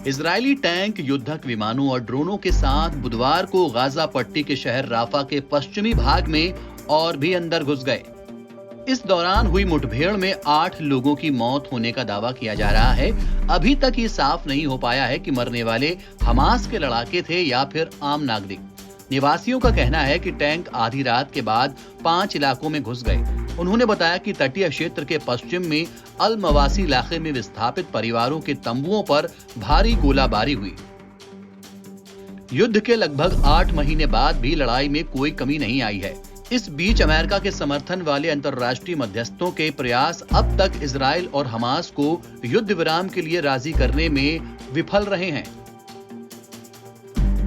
Israeli tank, युद्धक विमानों और ड्रोनों के साथ बुधवार को गाजा पट्टी के शहर राफा के पश्चिमी भाग में और भी अंदर घुस गए। इस दौरान हुई मुठभेड़ में 8 लोगों की मौत होने का दावा किया जा रहा है। अभी तक ये साफ नहीं हो पाया है कि मरने वाले हमास के लड़ाके थे या फिर आम नागरिक। निवासियों का कहना है कि टैंक आधी रात के बाद 5 इलाकों में घुस गए। उन्होंने बताया कि तटीय क्षेत्र के पश्चिम में अल मवासी इलाके में विस्थापित परिवारों के तंबुओं पर भारी गोलाबारी हुई। युद्ध के लगभग 8 महीने बाद भी लड़ाई में कोई कमी नहीं आई है। इस बीच अमेरिका के समर्थन वाले अंतर्राष्ट्रीय मध्यस्थों के प्रयास अब तक इजराइल और हमास को युद्ध विराम के लिए राजी करने में विफल रहे हैं।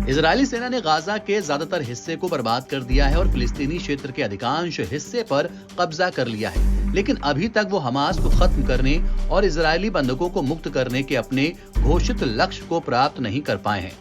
इजरायली सेना ने गाजा के ज्यादातर हिस्से को बर्बाद कर दिया है और फिलिस्तीनी क्षेत्र के अधिकांश हिस्से पर कब्जा कर लिया है, लेकिन अभी तक वो हमास को खत्म करने और इजरायली बंधकों को मुक्त करने के अपने घोषित लक्ष्य को प्राप्त नहीं कर पाए हैं।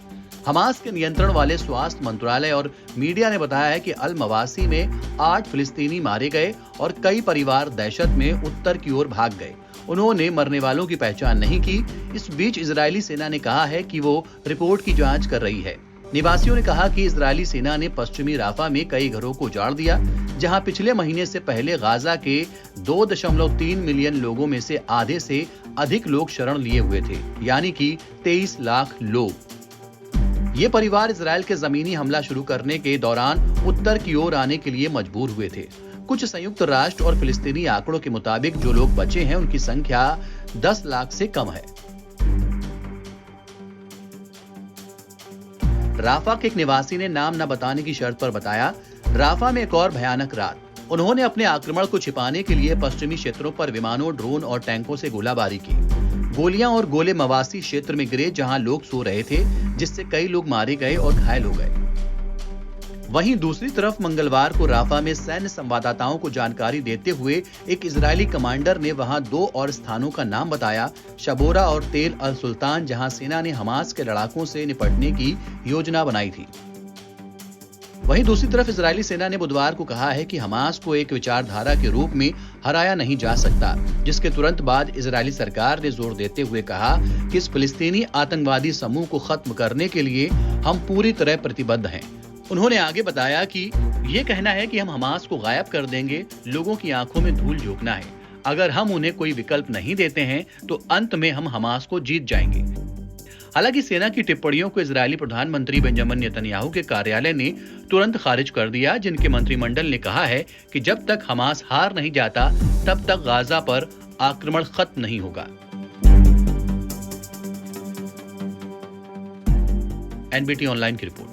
हमास के नियंत्रण वाले स्वास्थ्य मंत्रालय और मीडिया ने बताया है कि अल मवासी में 8 फिलिस्तीनी मारे गए और कई परिवार दहशत में उत्तर की ओर भाग गए। उन्होंने मरने वालों की पहचान नहीं की। इस बीच इजरायली सेना ने कहा है कि वो रिपोर्ट की जांच कर रही है। निवासियों ने कहा कि इजरायली सेना ने पश्चिमी राफा में कई घरों को उजाड़ दिया, जहां पिछले महीने से पहले गाजा के 2.3 मिलियन लोगों में से आधे से अधिक लोग शरण लिए हुए थे, यानी कि 23 लाख लोग। ये परिवार इजराइल के जमीनी हमला शुरू करने के दौरान उत्तर की ओर आने के लिए मजबूर हुए थे। कुछ संयुक्त राष्ट्र और फिलिस्तीनी आंकड़ों के मुताबिक जो लोग बचे हैं उनकी संख्या 10 लाख से कम है। राफा के एक निवासी ने नाम न बताने की शर्त पर बताया, राफा में एक और भयानक रात। उन्होंने अपने आक्रमण को छिपाने के लिए पश्चिमी क्षेत्रों पर विमानों, ड्रोन और टैंकों से गोलाबारी की। गोलियां और गोले मवासी क्षेत्र में गिरे जहां लोग सो रहे थे, जिससे कई लोग मारे गए और घायल हो गए। वहीं दूसरी तरफ मंगलवार को राफा में सैन्य संवाददाताओं को जानकारी देते हुए एक इजरायली कमांडर ने वहां 2 और स्थानों का नाम बताया, शबोरा और तेल अल सुल्तान, जहां सेना ने हमास के लड़ाकों से निपटने की योजना बनाई थी। वहीं दूसरी तरफ इजरायली सेना ने बुधवार को कहा है कि हमास को एक विचारधारा के रूप में हराया नहीं जा सकता, जिसके तुरंत बाद इजरायली सरकार ने जोर देते हुए कहा कि इस फिलिस्तीनी आतंकवादी समूह को खत्म करने के लिए हम पूरी तरह प्रतिबद्ध हैं। उन्होंने आगे बताया कि ये कहना है कि हम हमास को गायब कर देंगे, लोगों की आंखों में धूल झोंकना है। अगर हम उन्हें कोई विकल्प नहीं देते हैं तो अंत में हम हमास को जीत जाएंगे। हालांकि सेना की टिप्पणियों को इजरायली प्रधानमंत्री बेंजामिन नेतन्याहू के कार्यालय ने तुरंत खारिज कर दिया, जिनके मंत्रिमंडल ने कहा है कि जब तक हमास हार नहीं जाता तब तक गाजा पर आक्रमण खत्म नहीं होगा। एनबीटी ऑनलाइन की रिपोर्ट।